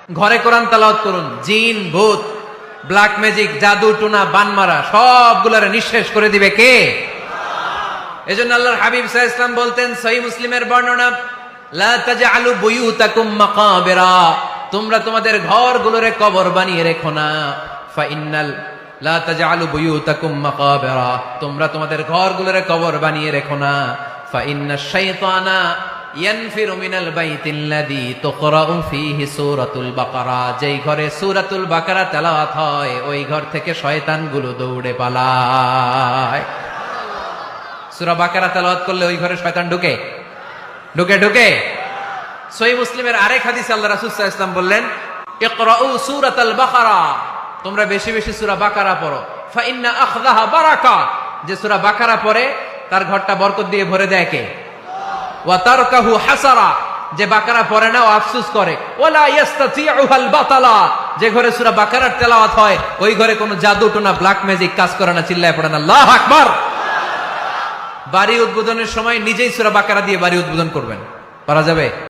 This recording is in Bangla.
ঘরে কোরআন তেলাওয়াত করুন। জিন, ভূত, ব্ল্যাক ম্যাজিক, জাদু টুনা, বানমারা সবগুলোরে নিঃশেষ করে দিবে কে? এজন্য আল্লাহর হাবিব সাল্লাল্লাহু আলাইহি ওয়াসাল্লাম বলতেন, সহিহ মুসলিমের বর্ণনা, লা তাজআলু বুয়ুতাকুম মাকাবিরা, তোমরা তোমাদের ঘরগুলোরে কবর বানিয়ে রেখো না। ফাইন্নাল লা তাজআলু বুয়ুতাকুম মাকাবিরা, তোমরা তোমাদের ঘরগুলোরে কবর বানিয়ে রেখো না। ফাইন্নাশ শাইতানা ইয়ানফিরু মিনাল বাইতিল্লাযী তুকরাউ ফীহি সূরাতুল বাকারা, যেই ঘরে সূরাতুল বাকারা তেলাওয়াত হয় ওই ঘর থেকে শয়তানগুলো দৌড়ে পালায়। সূরা বাকারা তেলাওয়াত করলে ওই ঘরে শয়তান ঢুকে ঢুকে ঢুকে সহিহ মুসলিমের আরেক হাদিসে আল্লাহ রাসূল সাল্লাল্লাহু আলাইহি ওয়াসাল্লাম বললেন, ইকরাউ সূরাতাল বাকারা, তোমরা বেশি বেশি সূরা বাকারা পড়ো। ফা ইন্না আখযাহা বারাকা, যে সূরা বাকারা পড়ে তার ঘরটা বরকত দিয়ে ভরে দেয় কে? ওয়া তারকাহু হাসারা, যে বাকারা পড়ে না ও আফসোস করে। ওয়ালা ইস্তাতিউহাল বাতালা, যে ঘরে সূরা বাকারার তেলাওয়াত হয় ওই ঘরে কোনো জাদু টোনা ব্ল্যাক ম্যাজিক কাজ করে না। চিল্লায় পড়েন আল্লাহু আকবার। বাড়ি উদ্বোধনের সময় নিজেই সূরা বাকারা দিয়ে বাড়ি উদ্বোধন করবেন, পারা যাবে?